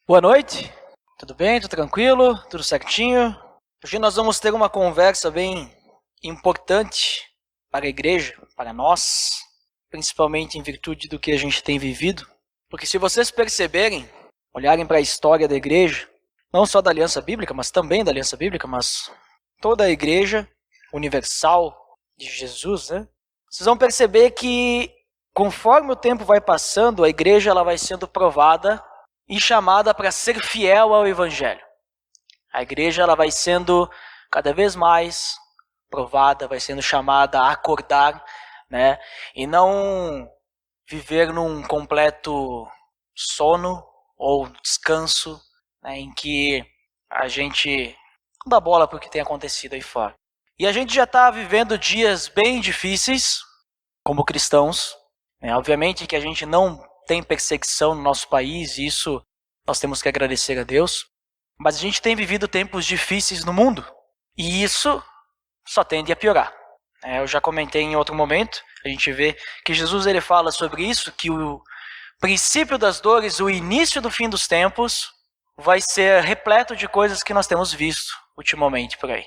Boa noite, tudo bem? Tudo tranquilo? Tudo certinho? Hoje nós vamos ter uma conversa bem importante para a igreja, para nós, principalmente em virtude do que a gente tem vivido. Porque se vocês perceberem, olharem para a história da igreja, não só da Aliança Bíblica, mas também da Aliança Bíblica, mas toda a igreja universal de Jesus, né? Vocês vão perceber que conforme o tempo vai passando, a igreja ela vai sendo provada e chamada para ser fiel ao Evangelho. A igreja ela vai sendo cada vez mais provada, vai sendo chamada a acordar, né? E não viver num completo sono ou descanso, né? Em que a gente não dá bola para o que tem acontecido aí fora. E a gente já está vivendo dias bem difíceis como cristãos, né? Obviamente que a gente não tem perseguição no nosso país, e isso nós temos que agradecer a Deus. Mas a gente tem vivido tempos difíceis no mundo, e isso só tende a piorar. Eu já comentei em outro momento, a gente vê que Jesus ele fala sobre isso, que o princípio das dores, o início do fim dos tempos, vai ser repleto de coisas que nós temos visto ultimamente por aí.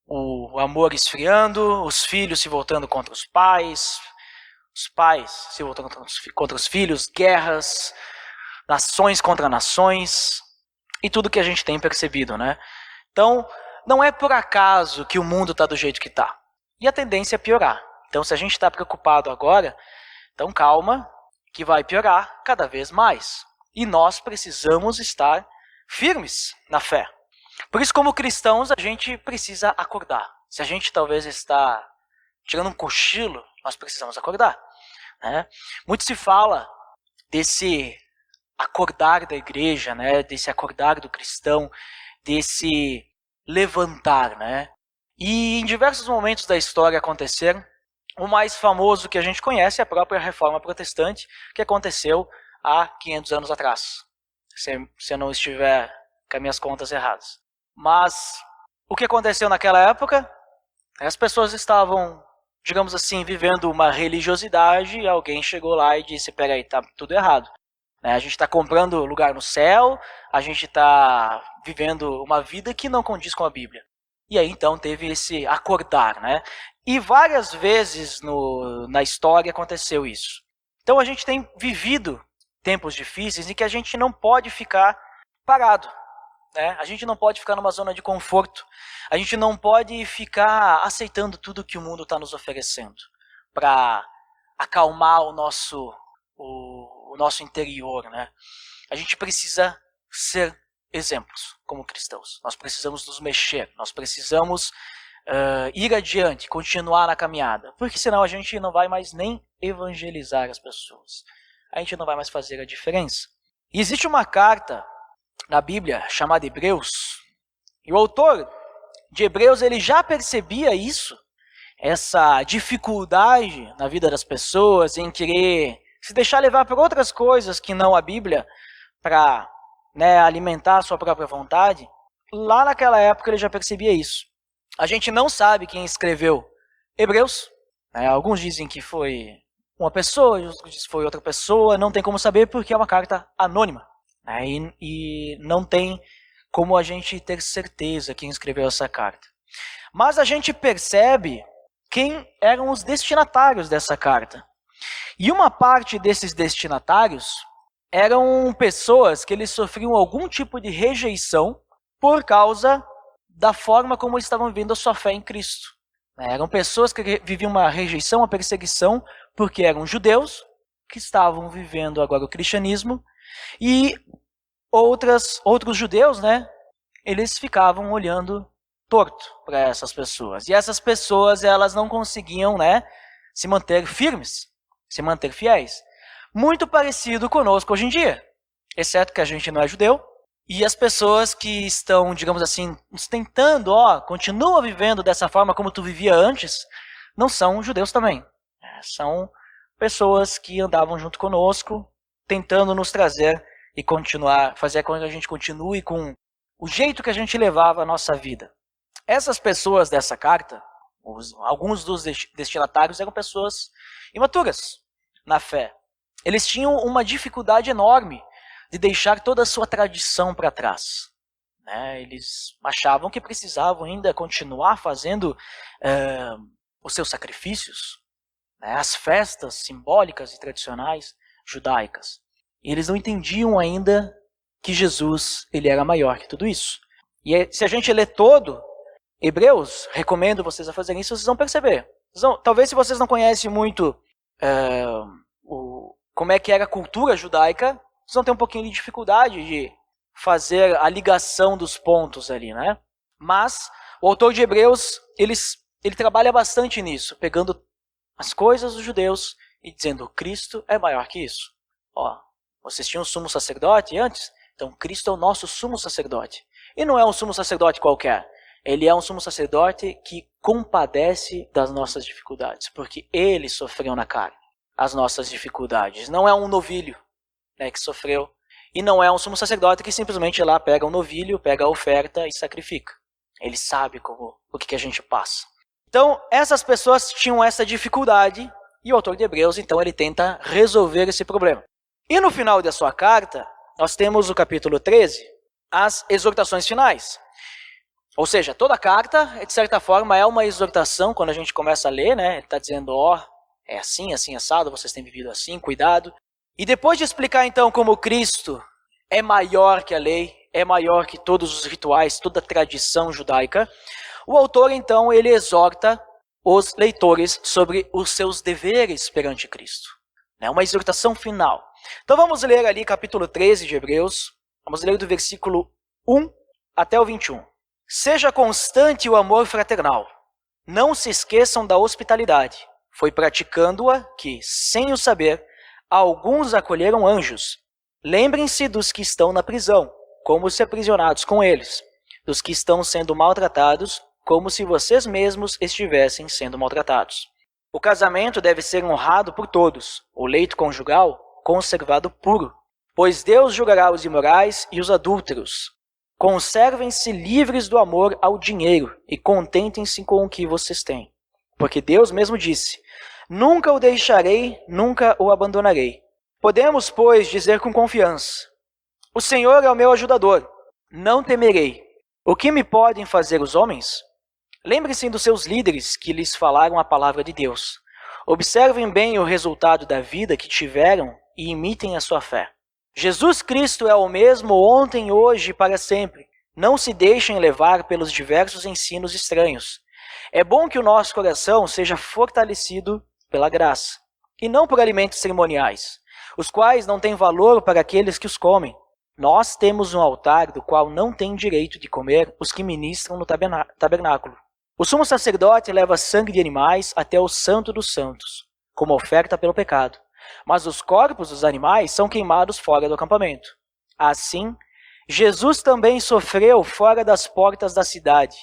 O amor esfriando, os filhos se voltando contra os pais se voltando contra os filhos, guerras, nações contra nações, e tudo que a gente tem percebido, né? Então, não é por acaso que o mundo está do jeito que está. E a tendência é piorar. Então, se a gente está preocupado agora, então calma, que vai piorar cada vez mais. E nós precisamos estar firmes na fé. Por isso, como cristãos, a gente precisa acordar. Se a gente talvez está tirando um cochilo, nós precisamos acordar. Muito se fala desse acordar da igreja, desse acordar do cristão, desse levantar. E em diversos momentos da história aconteceram. O mais famoso que a gente conhece é a própria Reforma Protestante, que aconteceu há 500 anos atrás, se eu não estiver com as minhas contas erradas. Mas o que aconteceu naquela época? As pessoas estavam, digamos assim, vivendo uma religiosidade, e alguém chegou lá e disse, peraí, tá tudo errado. A gente está comprando lugar no céu, a gente está vivendo uma vida que não condiz com a Bíblia. E aí então teve esse acordar, E várias vezes na história aconteceu isso. Então a gente tem vivido tempos difíceis em que a gente não pode ficar parado. A gente não pode ficar numa zona de conforto. A gente não pode ficar aceitando tudo que o mundo está nos oferecendo para acalmar o nosso interior. A gente precisa ser exemplos como cristãos. Nós precisamos nos mexer. Nós precisamos ir adiante, continuar na caminhada. Porque senão a gente não vai mais nem evangelizar as pessoas. A gente não vai mais fazer a diferença. E existe uma carta na Bíblia chamada Hebreus, e o autor de Hebreus ele já percebia isso, essa dificuldade na vida das pessoas em querer se deixar levar por outras coisas que não a Bíblia para alimentar a sua própria vontade. Lá naquela época ele já percebia isso. A gente não sabe quem escreveu Hebreus, alguns dizem que foi uma pessoa, outros dizem que foi outra pessoa, não tem como saber porque é uma carta anônima. E não tem como a gente ter certeza quem escreveu essa carta. Mas a gente percebe quem eram os destinatários dessa carta. E uma parte desses destinatários eram pessoas que eles sofriam algum tipo de rejeição por causa da forma como eles estavam vivendo a sua fé em Cristo. Eram pessoas que viviam uma rejeição, uma perseguição, porque eram judeus que estavam vivendo agora o cristianismo. E outros judeus, eles ficavam olhando torto para essas pessoas. E essas pessoas, elas não conseguiam, se manter firmes, se manter fiéis. Muito parecido conosco hoje em dia, exceto que a gente não é judeu. E as pessoas que estão, digamos assim, tentando, continuam vivendo dessa forma como tu vivia antes, não são judeus também. São pessoas que andavam junto conosco, tentando nos trazer e continuar, fazer com que a gente continue com o jeito que a gente levava a nossa vida. Essas pessoas dessa carta, alguns dos destinatários eram pessoas imaturas na fé. Eles tinham uma dificuldade enorme de deixar toda a sua tradição para trás. Né? Eles achavam que precisavam ainda continuar fazendo os seus sacrifícios, né? As festas simbólicas e tradicionais judaicas. E eles não entendiam ainda que Jesus ele era maior que tudo isso. E se a gente ler todo Hebreus, recomendo vocês a fazerem isso, vocês vão perceber. Talvez se vocês não conhecem muito como é que era a cultura judaica, vocês vão ter um pouquinho de dificuldade de fazer a ligação dos pontos ali, né? Mas o autor de Hebreus, ele trabalha bastante nisso, pegando as coisas dos judeus e dizendo, Cristo é maior que isso. Ó, vocês tinham um sumo sacerdote antes? Então Cristo é o nosso sumo sacerdote. E não é um sumo sacerdote qualquer. Ele é um sumo sacerdote que compadece das nossas dificuldades, porque ele sofreu na carne as nossas dificuldades. Não é um novilho, né, que sofreu. E não é um sumo sacerdote que simplesmente lá pega um novilho, pega a oferta e sacrifica. Ele sabe o que a gente passa. Então, essas pessoas tinham essa dificuldade e o autor de Hebreus, então, ele tenta resolver esse problema. E no final da sua carta, nós temos o capítulo 13, as exortações finais. Ou seja, toda a carta, de certa forma, é uma exortação, quando a gente começa a ler, né? Ele está dizendo, é assim, assim, assado, vocês têm vivido assim, cuidado. E depois de explicar, então, como Cristo é maior que a lei, é maior que todos os rituais, toda a tradição judaica, o autor, então, ele exorta os leitores sobre os seus deveres perante Cristo. É uma exortação final. Então vamos ler ali capítulo 13 de Hebreus, vamos ler do versículo 1 até o 21. Seja constante o amor fraternal. Não se esqueçam da hospitalidade. Foi praticando-a que, sem o saber, alguns acolheram anjos. Lembrem-se dos que estão na prisão, como se aprisionados com eles. Dos que estão sendo maltratados, como se vocês mesmos estivessem sendo maltratados. O casamento deve ser honrado por todos, o leito conjugal conservado puro, pois Deus julgará os imorais e os adúlteros. Conservem-se livres do amor ao dinheiro e contentem-se com o que vocês têm. Porque Deus mesmo disse, nunca o deixarei, nunca o abandonarei. Podemos, pois, dizer com confiança, o Senhor é o meu ajudador, não temerei. O que me podem fazer os homens? Lembrem-se dos seus líderes que lhes falaram a palavra de Deus. Observem bem o resultado da vida que tiveram e imitem a sua fé. Jesus Cristo é o mesmo ontem, hoje e para sempre. Não se deixem levar pelos diversos ensinos estranhos. É bom que o nosso coração seja fortalecido pela graça, e não por alimentos cerimoniais, os quais não têm valor para aqueles que os comem. Nós temos um altar do qual não têm direito de comer os que ministram no tabernáculo. O sumo sacerdote leva sangue de animais até o Santo dos Santos, como oferta pelo pecado. Mas os corpos dos animais são queimados fora do acampamento. Assim, Jesus também sofreu fora das portas da cidade,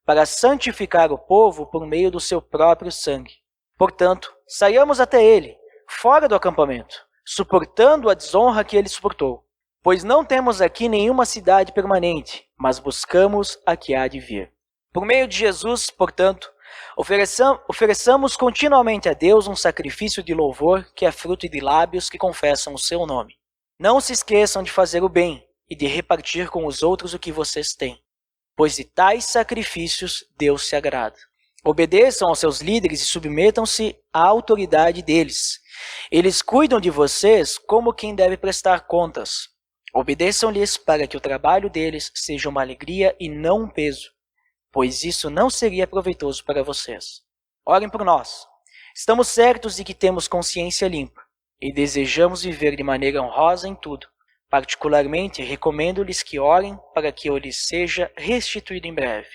para santificar o povo por meio do seu próprio sangue. Portanto, saiamos até ele, fora do acampamento, suportando a desonra que ele suportou. Pois não temos aqui nenhuma cidade permanente, mas buscamos a que há de vir. Por meio de Jesus, portanto, ofereçamos continuamente a Deus um sacrifício de louvor que é fruto de lábios que confessam o seu nome. Não se esqueçam de fazer o bem e de repartir com os outros o que vocês têm, pois de tais sacrifícios Deus se agrada. Obedeçam aos seus líderes e submetam-se à autoridade deles. Eles cuidam de vocês como quem deve prestar contas. Obedeçam-lhes para que o trabalho deles seja uma alegria e não um peso, pois isso não seria proveitoso para vocês. Orem por nós. Estamos certos de que temos consciência limpa e desejamos viver de maneira honrosa em tudo. Particularmente, recomendo-lhes que orem para que eu lhes seja restituído em breve.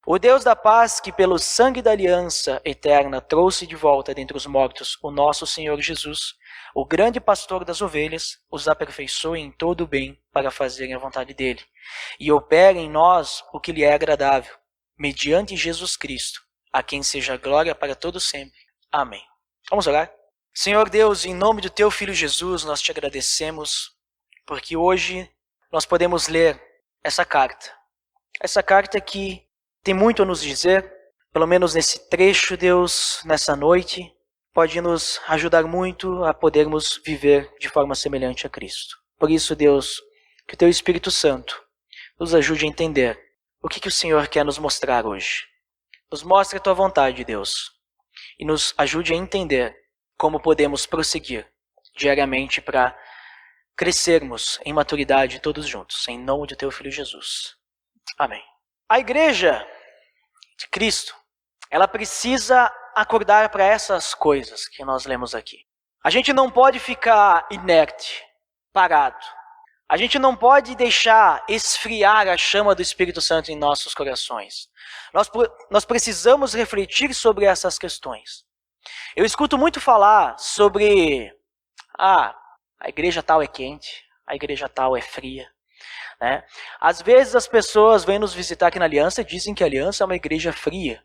O Deus da paz, que pelo sangue da aliança eterna trouxe de volta dentre os mortos o nosso Senhor Jesus, o grande pastor das ovelhas, os aperfeiçoe em todo o bem para fazerem a vontade dele, e opere em nós o que lhe é agradável, mediante Jesus Cristo, a quem seja glória para todo sempre. Amém. Vamos orar? Senhor Deus, em nome do teu Filho Jesus, nós te agradecemos, porque hoje nós podemos ler essa carta. Essa carta que tem muito a nos dizer, pelo menos nesse trecho, Deus, nessa noite, pode nos ajudar muito a podermos viver de forma semelhante a Cristo. Por isso, Deus, que o Teu Espírito Santo nos ajude a entender o que o Senhor quer nos mostrar hoje. Nos mostre a Tua vontade, Deus, e nos ajude a entender como podemos prosseguir diariamente para crescermos em maturidade todos juntos, em nome de Teu Filho Jesus. Amém. A igreja de Cristo, ela precisa acordar para essas coisas que nós lemos aqui. A gente não pode ficar inerte, parado. A gente não pode deixar esfriar a chama do Espírito Santo em nossos corações. Nós precisamos refletir sobre essas questões. Eu escuto muito falar sobre a igreja tal é quente, a igreja tal é fria. Né? Às vezes as pessoas vêm nos visitar aqui na Aliança e dizem que a Aliança é uma igreja fria.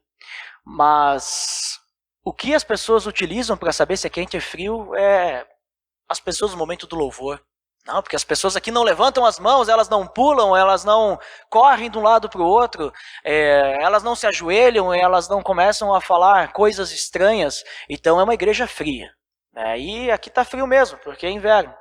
Mas o que as pessoas utilizam para saber se é quente ou frio é as pessoas no momento do louvor. Não, porque as pessoas aqui não levantam as mãos, elas não pulam, elas não correm de um lado para o outro, elas não se ajoelham, elas não começam a falar coisas estranhas. Então é uma igreja fria. E aqui está frio mesmo, porque é inverno.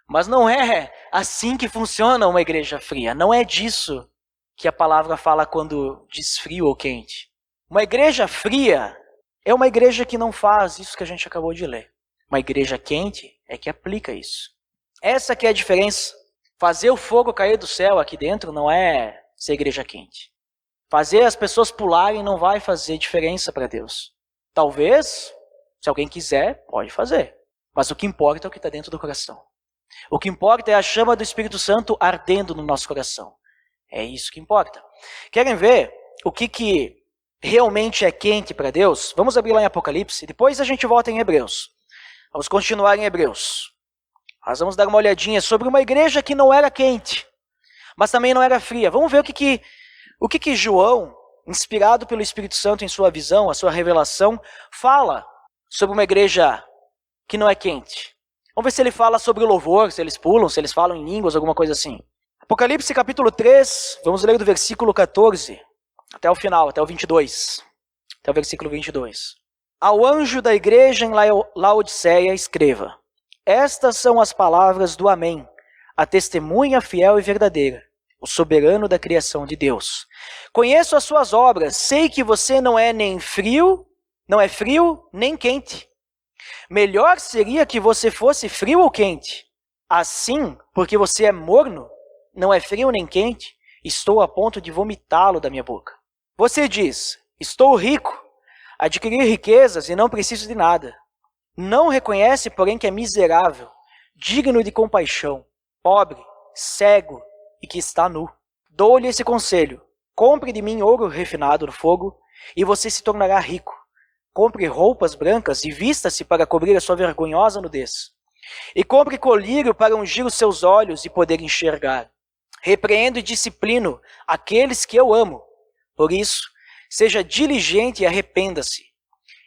Mas não é assim que funciona uma igreja fria. Não é disso que a palavra fala quando diz frio ou quente. Uma igreja fria é uma igreja que não faz isso que a gente acabou de ler. Uma igreja quente é que aplica isso. Essa que é a diferença. Fazer o fogo cair do céu aqui dentro não é ser igreja quente. Fazer as pessoas pularem não vai fazer diferença para Deus. Talvez, se alguém quiser, pode fazer. Mas o que importa é o que está dentro do coração. O que importa é a chama do Espírito Santo ardendo no nosso coração. É isso que importa. Querem ver o que realmente é quente para Deus? Vamos abrir lá em Apocalipse, depois a gente volta em Hebreus. Vamos continuar em Hebreus. Nós vamos dar uma olhadinha sobre uma igreja que não era quente, mas também não era fria. Vamos ver o que João, inspirado pelo Espírito Santo em sua visão, a sua revelação, fala sobre uma igreja que não é quente. Vamos ver se ele fala sobre o louvor, se eles pulam, se eles falam em línguas, alguma coisa assim. Apocalipse capítulo 3, vamos ler do versículo 14 até o final, até o 22. Até o versículo 22. Ao anjo da igreja em Laodiceia escreva: estas são as palavras do Amém, a testemunha fiel e verdadeira, o soberano da criação de Deus. Conheço as suas obras, sei que você não é frio nem quente. Melhor seria que você fosse frio ou quente. Assim, porque você é morno, não é frio nem quente, estou a ponto de vomitá-lo da minha boca. Você diz: estou rico, adquiri riquezas e não preciso de nada. Não reconhece, porém, que é miserável, digno de compaixão, pobre, cego e que está nu. Dou-lhe esse conselho: compre de mim ouro refinado no fogo e você se tornará rico. Compre roupas brancas e vista-se para cobrir a sua vergonhosa nudez. E compre colírio para ungir os seus olhos e poder enxergar. Repreendo e disciplino aqueles que eu amo. Por isso, seja diligente e arrependa-se.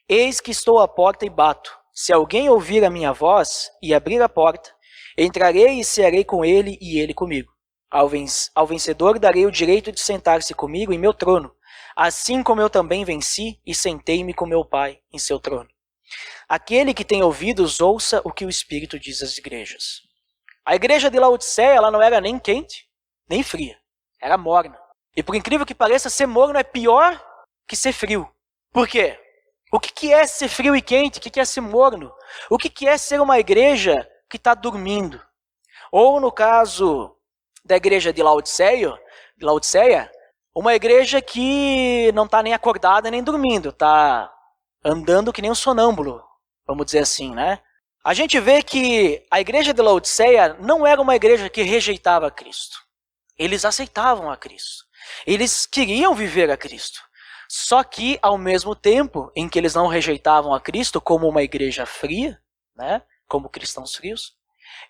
Eis que estou à porta e bato. Se alguém ouvir a minha voz e abrir a porta, entrarei e cearei com ele e ele comigo. Ao vencedor darei o direito de sentar-se comigo em meu trono, assim como eu também venci e sentei-me com meu Pai em seu trono. Aquele que tem ouvidos, ouça o que o Espírito diz às igrejas. A igreja de Laodiceia, ela não era nem quente, nem fria. Era morna. E por incrível que pareça, ser morno é pior que ser frio. Por quê? O que é ser frio e quente? O que é ser morno? O que é ser uma igreja que está dormindo? Ou no caso da igreja de Laodiceia, uma igreja que não está nem acordada nem dormindo, está andando que nem um sonâmbulo, vamos dizer assim, né? A gente vê que a igreja de Laodiceia não era uma igreja que rejeitava Cristo. Eles aceitavam a Cristo. Eles queriam viver a Cristo. Só que, ao mesmo tempo em que eles não rejeitavam a Cristo como uma igreja fria, né, como cristãos frios,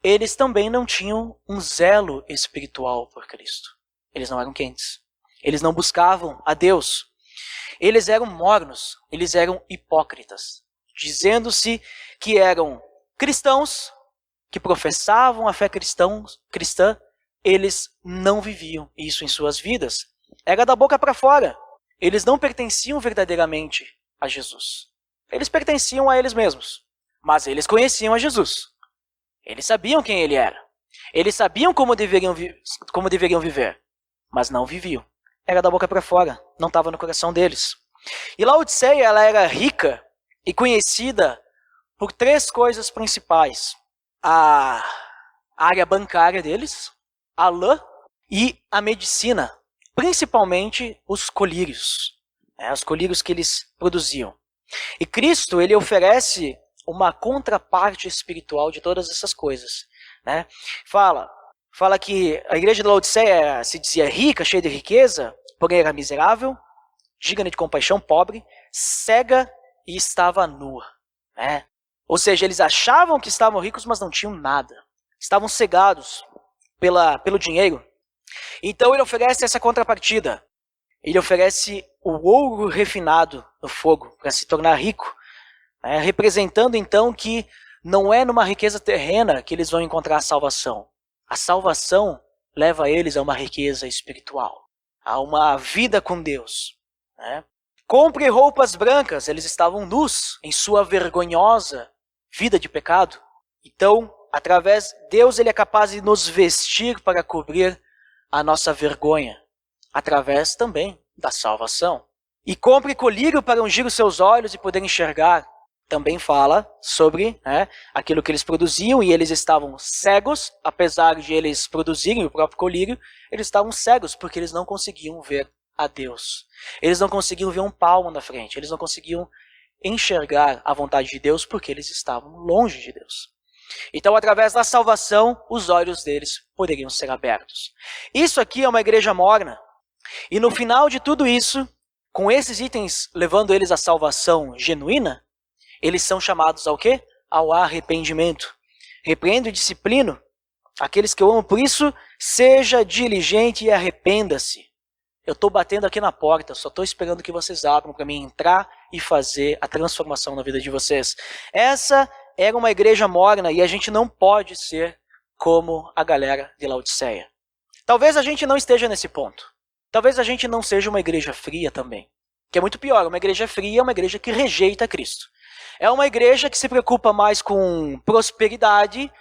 eles também não tinham um zelo espiritual por Cristo. Eles não eram quentes. Eles não buscavam a Deus. Eles eram mornos, eles eram hipócritas, dizendo-se que eram cristãos, que professavam a fé cristã, eles não viviam isso em suas vidas. Era da boca para fora. Eles não pertenciam verdadeiramente a Jesus. Eles pertenciam a eles mesmos, mas eles conheciam a Jesus. Eles sabiam quem ele era. Eles sabiam como deveriam viver, mas não viviam. Era da boca para fora, não estava no coração deles. E Laodiceia, ela era rica e conhecida por 3 coisas principais. A área bancária deles, a lã e a medicina, principalmente os colírios, os colírios que eles produziam. E Cristo, ele oferece uma contraparte espiritual de todas essas coisas. Né? Fala que a igreja de Laodiceia se dizia rica, cheia de riqueza, porém era miserável, digna de compaixão, pobre, cega e estava nua. Né? Ou seja, eles achavam que estavam ricos, mas não tinham nada. Estavam cegados pelo dinheiro. Então ele oferece essa contrapartida. Ele oferece o ouro refinado no fogo para se tornar rico. Representando então que não é numa riqueza terrena que eles vão encontrar a salvação. A salvação leva eles a uma riqueza espiritual, a uma vida com Deus. Compre roupas brancas, eles estavam nus em sua vergonhosa vida de pecado. Então, através de Deus, ele é capaz de nos vestir para cobrir a nossa vergonha, através também da salvação. E compre colírio para ungir os seus olhos e poder enxergar. Também fala sobre aquilo que eles produziam, e eles estavam cegos, apesar de eles produzirem o próprio colírio, eles estavam cegos porque eles não conseguiam ver a Deus. Eles não conseguiam ver um palmo na frente, eles não conseguiam enxergar a vontade de Deus porque eles estavam longe de Deus. Então, através da salvação, os olhos deles poderiam ser abertos. Isso aqui é uma igreja morna. E no final de tudo isso, com esses itens levando eles à salvação genuína, eles são chamados ao quê? Ao arrependimento. Repreendo e disciplino aqueles que eu amo, por isso, seja diligente e arrependa-se. Eu estou batendo aqui na porta, só estou esperando que vocês abram para mim entrar e fazer a transformação na vida de vocês. Essa era uma igreja morna e a gente não pode ser como a galera de Laodiceia. Talvez a gente não esteja nesse ponto. Talvez a gente não seja uma igreja fria também. Que é muito pior, uma igreja fria é uma igreja que rejeita Cristo. É uma igreja que se preocupa mais com prosperidade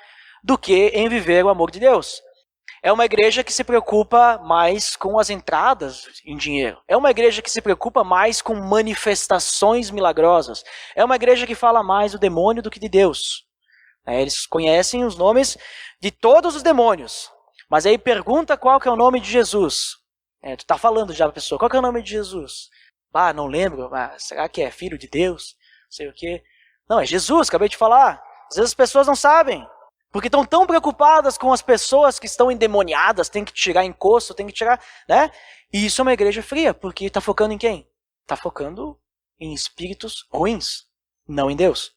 do que em viver o amor de Deus. É uma igreja que se preocupa mais com as entradas em dinheiro. É uma igreja que se preocupa mais com manifestações milagrosas. É uma igreja que fala mais do demônio do que de Deus. Eles conhecem os nomes de todos os demônios. Mas aí pergunta qual que é o nome de Jesus. Tu está falando já para a pessoa, qual que é o nome de Jesus? Não lembro, será que é filho de Deus? Não sei o quê. Não, é Jesus, acabei de falar. Às vezes as pessoas não sabem. Porque estão tão preocupadas com as pessoas que estão endemoniadas, tem que tirar encosto, tem que tirar, E isso é uma igreja fria, porque está focando em quem? Está focando em espíritos ruins, não em Deus.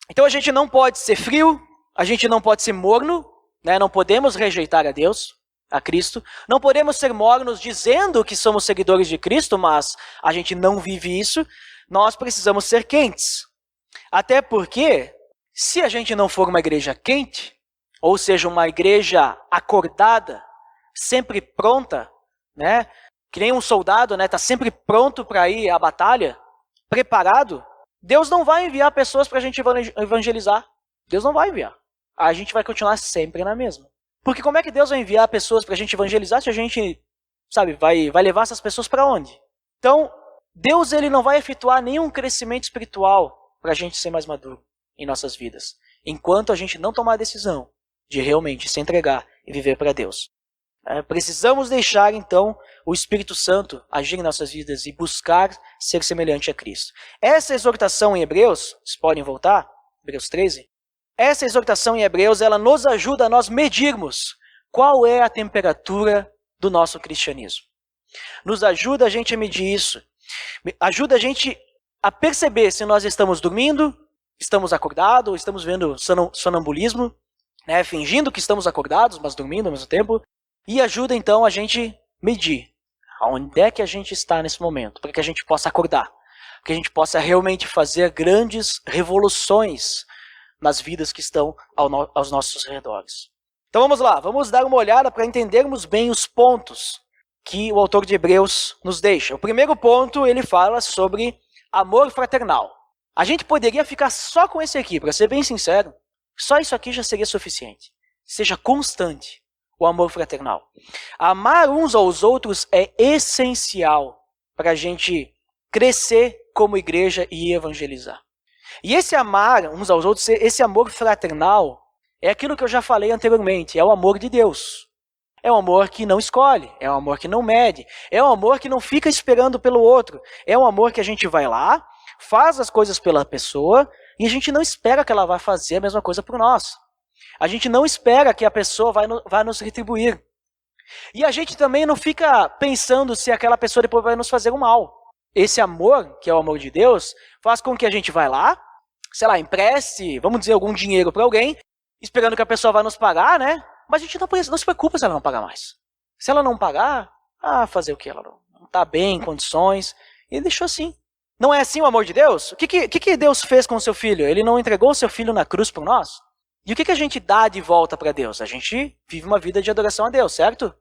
Então a gente não pode ser frio, a gente não pode ser morno, não podemos rejeitar a Deus, a Cristo. Não podemos ser mornos dizendo que somos seguidores de Cristo, mas a gente não vive isso. Nós precisamos ser quentes. Até porque, se a gente não for uma igreja quente, ou seja, uma igreja acordada, sempre pronta, que nem um soldado, tá sempre pronto para ir à batalha, preparado, Deus não vai enviar pessoas para a gente evangelizar. Deus não vai enviar. A gente vai continuar sempre na mesma. Porque como é que Deus vai enviar pessoas para a gente evangelizar se a gente, vai levar essas pessoas para onde? Então, Deus ele não vai efetuar nenhum crescimento espiritual para a gente ser mais maduro em nossas vidas, enquanto a gente não tomar a decisão de realmente se entregar e viver para Deus. Precisamos deixar, então, o Espírito Santo agir em nossas vidas e buscar ser semelhante a Cristo. Essa exortação em Hebreus, vocês podem voltar, Hebreus 13, essa exortação em Hebreus, ela nos ajuda a nós medirmos qual é a temperatura do nosso cristianismo. Nos ajuda a gente a medir isso. Ajuda a gente a perceber se nós estamos dormindo, estamos acordados, ou estamos vendo sonambulismo, fingindo que estamos acordados, mas dormindo ao mesmo tempo. E ajuda então a gente medir aonde é que a gente está nesse momento, para que a gente possa acordar, para que a gente possa realmente fazer grandes revoluções nas vidas que estão aos nossos redores. Então vamos lá, vamos dar uma olhada para entendermos bem os pontos que o autor de Hebreus nos deixa. O primeiro ponto, ele fala sobre amor fraternal. A gente poderia ficar só com esse aqui, para ser bem sincero, só isso aqui já seria suficiente. seja constante o amor fraternal. Amar uns aos outros é essencial para a gente crescer como igreja e evangelizar. E esse amar uns aos outros, esse amor fraternal, é aquilo que eu já falei anteriormente, é o amor de Deus. É um amor que não escolhe, é um amor que não mede, é um amor que não fica esperando pelo outro. É um amor que a gente vai lá, faz as coisas pela pessoa e a gente não espera que ela vá fazer a mesma coisa por nós. A gente não espera que a pessoa vai nos retribuir. E a gente também não fica pensando se aquela pessoa depois vai nos fazer um mal. Esse amor, que é o amor de Deus, faz com que a gente vá lá, sei lá, empreste, vamos dizer, algum dinheiro para alguém, esperando que a pessoa vai nos pagar, né? Mas a gente não se preocupa se ela não pagar mais. Se ela não pagar, fazer o quê? Ela não está bem em condições. E deixou assim. Não é assim o amor de Deus? O que Deus fez com o seu filho? Ele não entregou o seu filho na cruz por nós? E o que a gente dá de volta para Deus? A gente vive uma vida de adoração a Deus, certo?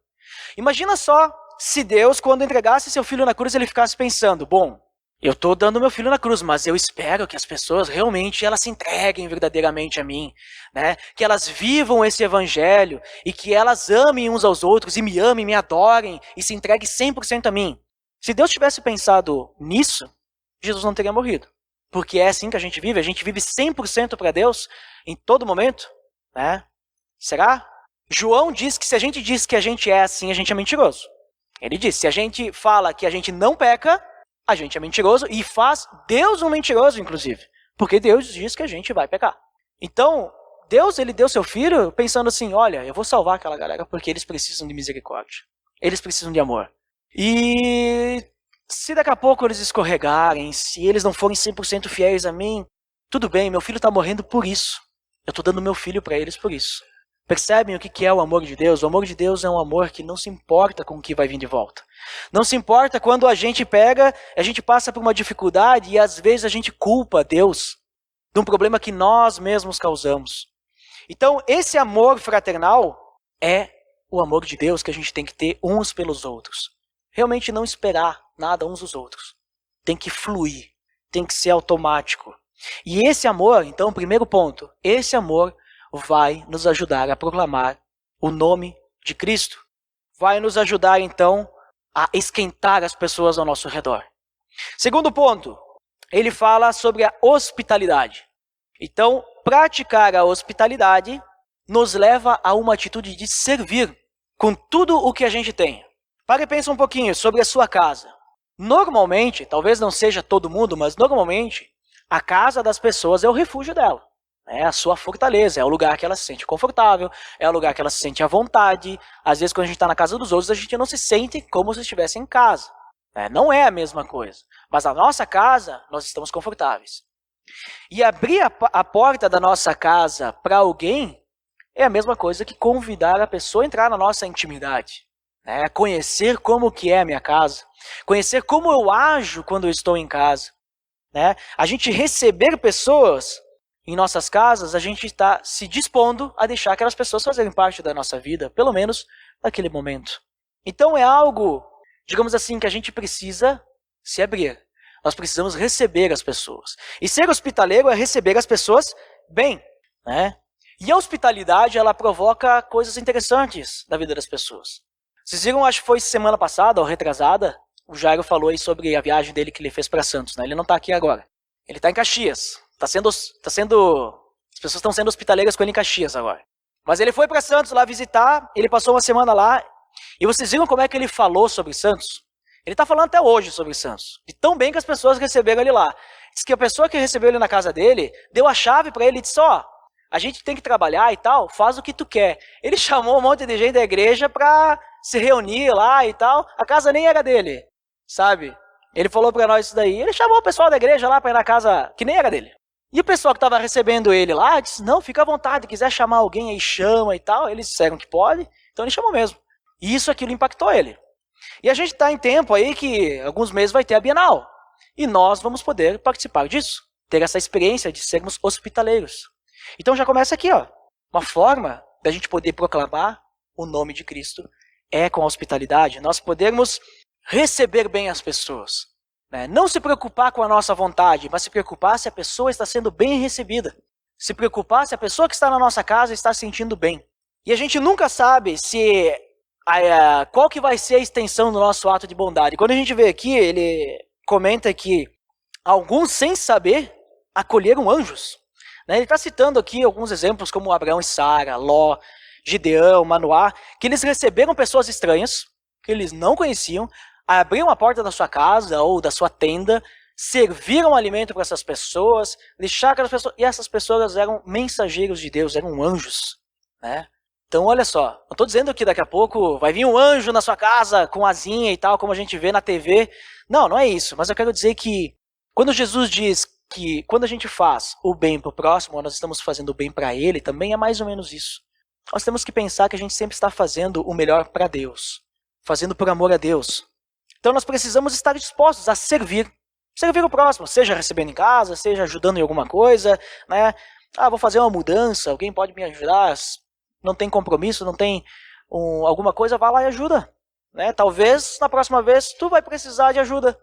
Imagina só se Deus, quando entregasse seu filho na cruz, ele ficasse pensando, bom, eu estou dando meu filho na cruz, mas eu espero que as pessoas realmente elas se entreguem verdadeiramente a mim, né? Que elas vivam esse evangelho e que elas amem uns aos outros e me amem, me adorem e se entreguem 100% a mim. Se Deus tivesse pensado nisso, Jesus não teria morrido. Porque é assim que a gente vive 100% para Deus em todo momento, né? Será? João diz que se a gente diz que a gente é assim, a gente é mentiroso. Ele diz, se a gente fala que a gente não peca, a gente é mentiroso e faz Deus um mentiroso, inclusive. Porque Deus diz que a gente vai pecar. Então, Deus, ele deu seu filho pensando assim, olha, eu vou salvar aquela galera porque eles precisam de misericórdia. Eles precisam de amor. E se daqui a pouco eles escorregarem, se eles não forem 100% fiéis a mim, tudo bem, meu filho está morrendo por isso. Eu estou dando meu filho para eles por isso. Percebem o que é o amor de Deus? O amor de Deus é um amor que não se importa com o que vai vir de volta. Não se importa quando a gente passa por uma dificuldade e às vezes a gente culpa Deus de um problema que nós mesmos causamos. Então, esse amor fraternal é o amor de Deus que a gente tem que ter uns pelos outros. Realmente não esperar nada uns dos outros. Tem que fluir, tem que ser automático. E esse amor, então, primeiro ponto, esse amor vai nos ajudar a proclamar o nome de Cristo. Vai nos ajudar, então, a esquentar as pessoas ao nosso redor. Segundo ponto, ele fala sobre a hospitalidade. Então, praticar a hospitalidade nos leva a uma atitude de servir com tudo o que a gente tem. Pare e pense um pouquinho sobre a sua casa. Normalmente, talvez não seja todo mundo, mas normalmente, a casa das pessoas é o refúgio dela. É a sua fortaleza, é o lugar que ela se sente confortável, é o lugar que ela se sente à vontade. Às vezes, quando a gente está na casa dos outros, a gente não se sente como se estivesse em casa. Não é a mesma coisa. Mas na nossa casa, nós estamos confortáveis. E abrir a porta da nossa casa para alguém é a mesma coisa que convidar a pessoa a entrar na nossa intimidade. Conhecer como que é a minha casa. Conhecer como eu ajo quando eu estou em casa. A gente receber pessoas em nossas casas, a gente está se dispondo a deixar aquelas pessoas fazerem parte da nossa vida, pelo menos naquele momento. Então é algo, digamos assim, que a gente precisa se abrir. Nós precisamos receber as pessoas. E ser hospitaleiro é receber as pessoas bem. E a hospitalidade, ela provoca coisas interessantes na vida das pessoas. Vocês viram, acho que foi semana passada ou retrasada, o Jairo falou aí sobre a viagem dele que ele fez para Santos. Ele não está aqui agora. Ele está em Caxias. As pessoas estão sendo hospitaleiras com ele em Caxias agora. Mas ele foi para Santos lá visitar, ele passou uma semana lá, e vocês viram como é que ele falou sobre Santos? Ele está falando até hoje sobre Santos, de tão bem que as pessoas receberam ele lá. Diz que a pessoa que recebeu ele na casa dele, deu a chave para ele e disse, a gente tem que trabalhar e tal, faz o que tu quer. Ele chamou um monte de gente da igreja para se reunir lá e tal, a casa nem era dele, sabe? Ele falou para nós isso daí, ele chamou o pessoal da igreja lá para ir na casa que nem era dele. E o pessoal que estava recebendo ele lá disse, não, fica à vontade, quiser chamar alguém aí, chama e tal. Eles disseram que pode, então ele chamou mesmo. E aquilo impactou ele. E a gente está em tempo aí que alguns meses vai ter a Bienal. E nós vamos poder participar disso, ter essa experiência de sermos hospitaleiros. Então já começa aqui, uma forma da gente poder proclamar o nome de Cristo é com a hospitalidade, nós podermos receber bem as pessoas. Não se preocupar com a nossa vontade, mas se preocupar se a pessoa está sendo bem recebida. Se preocupar se a pessoa que está na nossa casa está se sentindo bem. E a gente nunca sabe se qual que vai ser a extensão do nosso ato de bondade. Quando a gente vê aqui, ele comenta que alguns, sem saber, acolheram anjos. Né? Ele está citando aqui alguns exemplos como Abraão e Sara, Ló, Gideão, Manoá, que eles receberam pessoas estranhas, que eles não conheciam, abriram a porta da sua casa ou da sua tenda, serviram alimento para essas pessoas, deixaram aquelas pessoas, e essas pessoas eram mensageiros de Deus, eram anjos. Né? Então olha só, não estou dizendo que daqui a pouco vai vir um anjo na sua casa com asinha e tal, como a gente vê na TV. Não, não é isso, mas eu quero dizer que quando Jesus diz que quando a gente faz o bem para o próximo, nós estamos fazendo o bem para ele, também é mais ou menos isso. Nós temos que pensar que a gente sempre está fazendo o melhor para Deus, fazendo por amor a Deus. Então nós precisamos estar dispostos a servir o próximo, seja recebendo em casa, seja ajudando em alguma coisa, né? Vou fazer uma mudança, alguém pode me ajudar, não tem compromisso, não tem alguma coisa, vá lá e ajuda. Né? Talvez na próxima vez tu vai precisar de ajuda.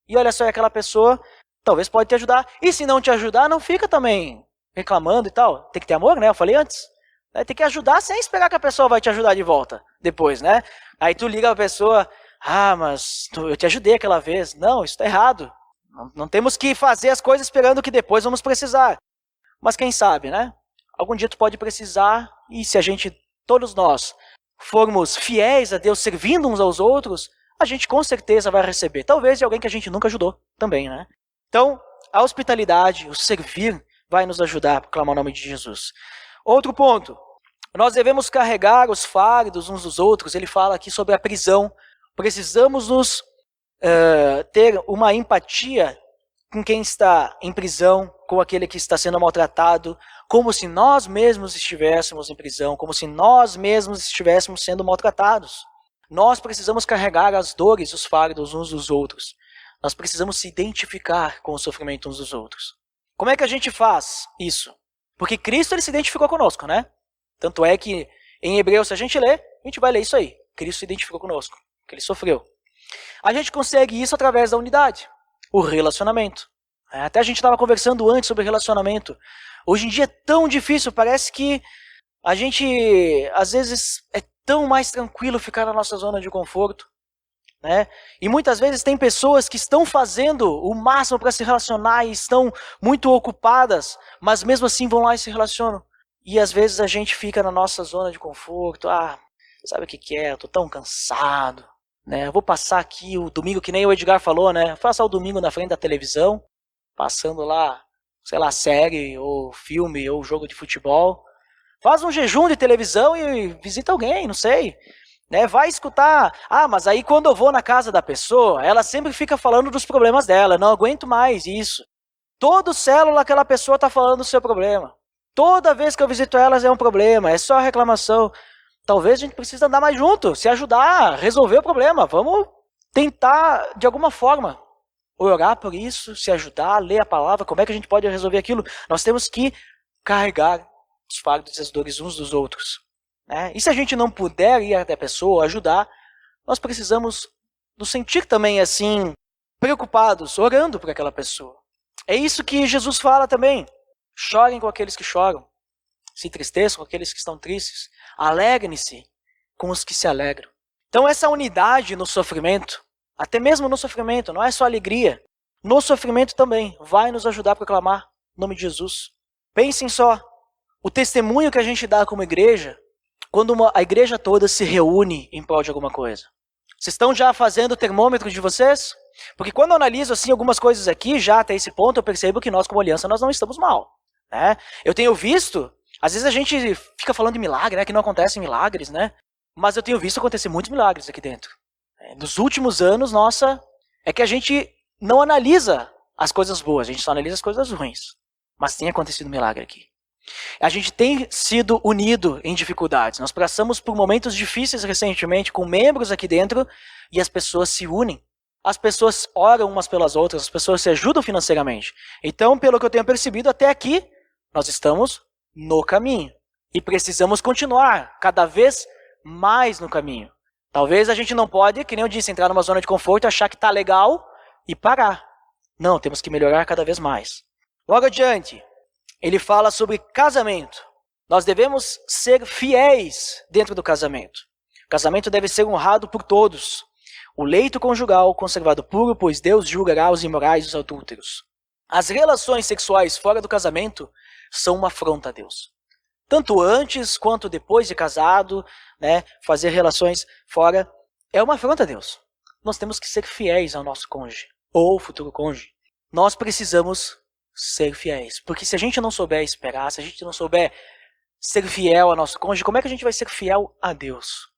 E olha só, aquela pessoa talvez pode te ajudar. E se não te ajudar, não fica também reclamando e tal. Tem que ter amor, né? Eu falei antes. Tem que ajudar sem esperar que a pessoa vai te ajudar de volta depois, né? Aí tu liga a pessoa, mas eu te ajudei aquela vez. Não, isso está errado. Não temos que fazer as coisas esperando que depois vamos precisar. Mas quem sabe, né? Algum dia tu pode precisar, e se a gente, todos nós, formos fiéis a Deus, servindo uns aos outros, a gente com certeza vai receber. Talvez de alguém que a gente nunca ajudou também, né? Então, a hospitalidade, o servir, vai nos ajudar a proclamar o nome de Jesus. Outro ponto, nós devemos carregar os fardos uns dos outros. Ele fala aqui sobre a prisão. Precisamos nos ter uma empatia com quem está em prisão, com aquele que está sendo maltratado, como se nós mesmos estivéssemos em prisão, como se nós mesmos estivéssemos sendo maltratados. Nós precisamos carregar as dores, os fardos uns dos outros. Nós precisamos se identificar com o sofrimento uns dos outros. Como é que a gente faz isso? Porque Cristo ele se identificou conosco, né? Tanto é que em Hebreus, se a gente ler, a gente vai ler isso aí. Cristo se identificou conosco, que ele sofreu. A gente consegue isso através da unidade, o relacionamento. Até a gente estava conversando antes sobre relacionamento. Hoje em dia é tão difícil, parece que a gente, às vezes, é tão mais tranquilo ficar na nossa zona de conforto. Né? E muitas vezes tem pessoas que estão fazendo o máximo para se relacionar e estão muito ocupadas, mas mesmo assim vão lá e se relacionam. E às vezes a gente fica na nossa zona de conforto. Sabe o que é? Eu tô tão cansado. Né? Eu vou passar aqui o domingo, que nem o Edgar falou, né? Passar o domingo na frente da televisão, passando lá, sei lá, série, ou filme, ou jogo de futebol. Faz um jejum de televisão e visita alguém, não sei. Né? Vai escutar. Mas aí quando eu vou na casa da pessoa, ela sempre fica falando dos problemas dela. Não aguento mais isso. Todo célula aquela pessoa está falando do seu problema. Toda vez que eu visito elas é um problema, é só reclamação. Talvez a gente precise andar mais junto, se ajudar, resolver o problema. Vamos tentar, de alguma forma, orar por isso, se ajudar, ler a palavra. Como é que a gente pode resolver aquilo? Nós temos que carregar os fardos e as dores uns dos outros. Né? E se a gente não puder ir até a pessoa, ajudar, nós precisamos nos sentir também assim, preocupados, orando por aquela pessoa. É isso que Jesus fala também. Chorem com aqueles que choram. Se entristeçam com aqueles que estão tristes. Alegrem-se com os que se alegram. Então essa unidade no sofrimento, até mesmo no sofrimento, não é só alegria. No sofrimento também vai nos ajudar a proclamar o nome de Jesus. Pensem só, o testemunho que a gente dá como igreja, quando a igreja toda se reúne em prol de alguma coisa. Vocês estão já fazendo o termômetro de vocês? Porque quando eu analiso assim, algumas coisas aqui, já até esse ponto, eu percebo que nós como aliança nós não estamos mal. Né? Eu tenho visto, às vezes a gente fica falando de milagre, né, que não acontecem milagres, né? Mas eu tenho visto acontecer muitos milagres aqui dentro. Nos últimos anos, nossa, é que a gente não analisa as coisas boas, a gente só analisa as coisas ruins. Mas tem acontecido milagre aqui. A gente tem sido unido em dificuldades. Nós passamos por momentos difíceis recentemente com membros aqui dentro e as pessoas se unem. As pessoas oram umas pelas outras, as pessoas se ajudam financeiramente. Então, pelo que eu tenho percebido até aqui, nós estamos no caminho. E precisamos continuar cada vez mais no caminho. Talvez a gente não pode, que nem eu disse, entrar numa zona de conforto, achar que está legal e parar. Não, temos que melhorar cada vez mais. Logo adiante, ele fala sobre casamento. Nós devemos ser fiéis dentro do casamento. O casamento deve ser honrado por todos. O leito conjugal conservado puro, pois Deus julgará os imorais e os adúlteros. As relações sexuais fora do casamento são uma afronta a Deus. Tanto antes quanto depois de casado, fazer relações fora é uma afronta a Deus. Nós temos que ser fiéis ao nosso cônjuge, ou futuro cônjuge. Nós precisamos ser fiéis, porque se a gente não souber esperar, se a gente não souber ser fiel ao nosso cônjuge, como é que a gente vai ser fiel a Deus?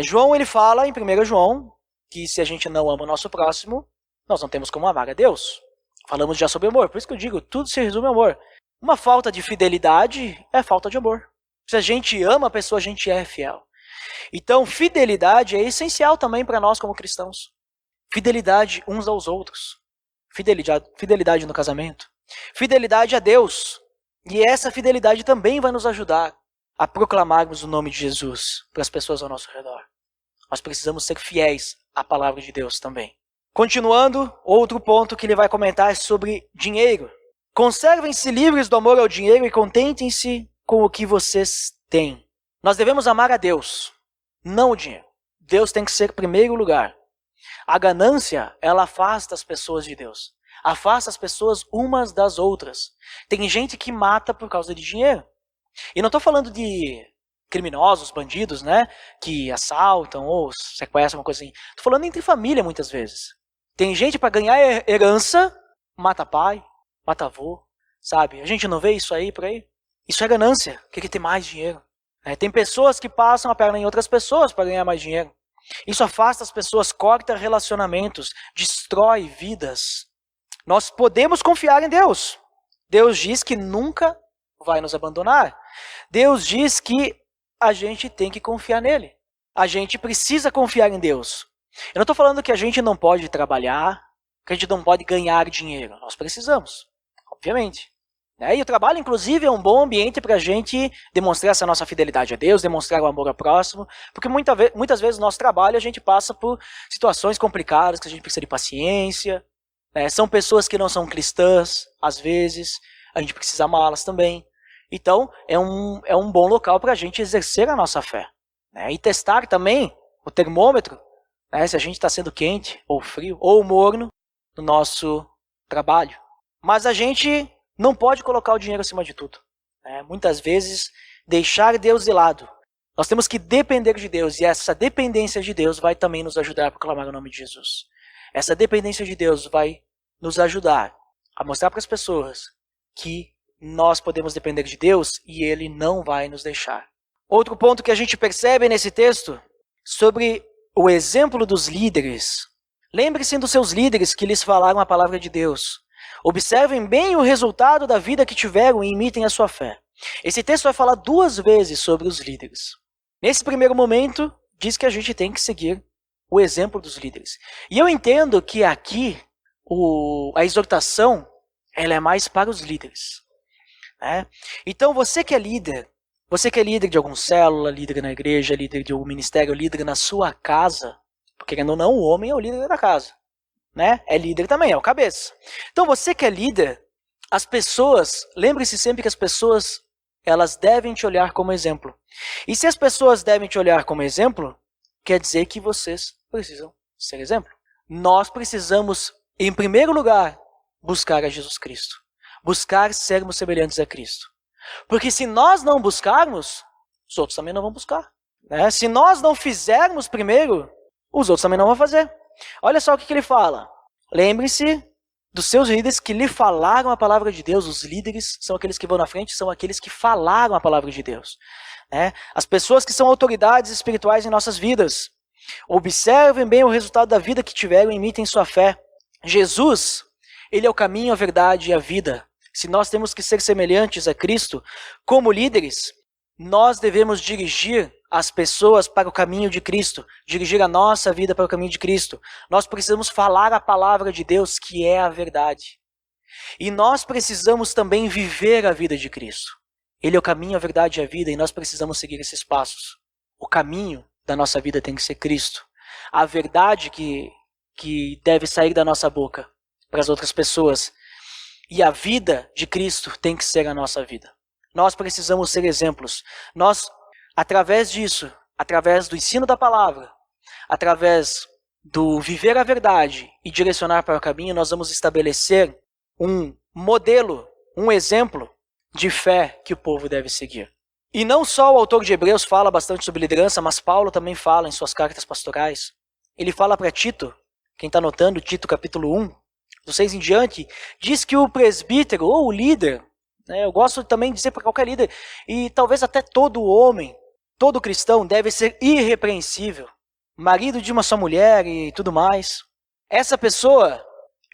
João, ele fala em 1 João, que se a gente não ama o nosso próximo, nós não temos como amar a Deus. Falamos já sobre amor, por isso que eu digo, tudo se resume ao amor. Uma falta de fidelidade é falta de amor. Se a gente ama a pessoa, a gente é fiel. Então, fidelidade é essencial também para nós como cristãos. Fidelidade uns aos outros. Fidelidade no casamento. Fidelidade a Deus. E essa fidelidade também vai nos ajudar a proclamarmos o nome de Jesus para as pessoas ao nosso redor. Nós precisamos ser fiéis à palavra de Deus também. Continuando, outro ponto que ele vai comentar é sobre dinheiro. Conservem-se livres do amor ao dinheiro e contentem-se com o que vocês têm. Nós devemos amar a Deus, não o dinheiro. Deus tem que ser primeiro lugar. A ganância, ela afasta as pessoas de Deus. Afasta as pessoas umas das outras. Tem gente que mata por causa de dinheiro. E não estou falando de criminosos, bandidos, que assaltam ou sequestram, uma coisa assim. Estou falando entre família muitas vezes. Tem gente para ganhar herança, mata pai, mata avô, sabe? A gente não vê isso aí por aí? Isso é ganância, quer ter mais dinheiro. Tem pessoas que passam a perna em outras pessoas para ganhar mais dinheiro. Isso afasta as pessoas, corta relacionamentos, destrói vidas. Nós podemos confiar em Deus. Deus diz que nunca vai nos abandonar. Deus diz que a gente tem que confiar nele. A gente precisa confiar em Deus. Eu não estou falando que a gente não pode trabalhar, que a gente não pode ganhar dinheiro. Nós precisamos, obviamente. E o trabalho, inclusive, é um bom ambiente para a gente demonstrar essa nossa fidelidade a Deus, demonstrar o amor ao próximo, porque muitas vezes no nosso trabalho a gente passa por situações complicadas, que a gente precisa de paciência. São pessoas que não são cristãs, às vezes, a gente precisa amá-las também. Então, é um bom local para a gente exercer a nossa fé. E testar também o termômetro, se a gente está sendo quente, ou frio, ou morno no nosso trabalho. Mas a gente não pode colocar o dinheiro acima de tudo. Muitas vezes, deixar Deus de lado. Nós temos que depender de Deus, e essa dependência de Deus vai também nos ajudar a proclamar o nome de Jesus. Essa dependência de Deus vai nos ajudar a mostrar para as pessoas que nós podemos depender de Deus e Ele não vai nos deixar. Outro ponto que a gente percebe nesse texto, sobre o exemplo dos líderes. Lembre-se dos seus líderes que lhes falaram a palavra de Deus. Observem bem o resultado da vida que tiveram e imitem a sua fé. Esse texto vai falar 2 vezes sobre os líderes. Nesse primeiro momento, diz que a gente tem que seguir o exemplo dos líderes. E eu entendo que aqui a exortação ela é mais para os líderes. Então você que é líder de alguma célula, líder na igreja, líder de algum ministério, líder na sua casa, porque querendo ou não, o homem é o líder da casa. É líder também, é o cabeça. Então você que é líder, as pessoas, lembre-se sempre que as pessoas, elas devem te olhar como exemplo. E se as pessoas devem te olhar como exemplo, quer dizer que vocês precisam ser exemplo. Nós precisamos, em primeiro lugar, buscar a Jesus Cristo. Buscar sermos semelhantes a Cristo. Porque se nós não buscarmos, os outros também não vão buscar. Se nós não fizermos primeiro, os outros também não vão fazer. Olha só o que ele fala. Lembre-se dos seus líderes que lhe falaram a palavra de Deus. Os líderes são aqueles que vão na frente, são aqueles que falaram a palavra de Deus. As pessoas que são autoridades espirituais em nossas vidas. Observem bem o resultado da vida que tiveram e imitem sua fé. Jesus, Ele é o caminho, a verdade e a vida. Se nós temos que ser semelhantes a Cristo, como líderes, nós devemos dirigir as pessoas para o caminho de Cristo, dirigir a nossa vida para o caminho de Cristo. Nós precisamos falar a palavra de Deus, que é a verdade. E nós precisamos também viver a vida de Cristo. Ele é o caminho, a verdade e a vida, e nós precisamos seguir esses passos. O caminho da nossa vida tem que ser Cristo. A verdade que deve sair da nossa boca para as outras pessoas. E a vida de Cristo tem que ser a nossa vida. nós precisamos ser exemplos. Nós, através disso, através do ensino da palavra, através do viver a verdade e direcionar para o caminho, nós vamos estabelecer um modelo, um exemplo de fé que o povo deve seguir. E não só o autor de Hebreus fala bastante sobre liderança, mas Paulo também fala em suas cartas pastorais. Ele fala para Tito, quem está anotando, Tito capítulo 1, do 6 em diante, diz que o presbítero ou o líder, eu gosto também de dizer para qualquer líder, e talvez até todo homem, todo cristão deve ser irrepreensível, marido de uma só mulher e tudo mais. Essa pessoa,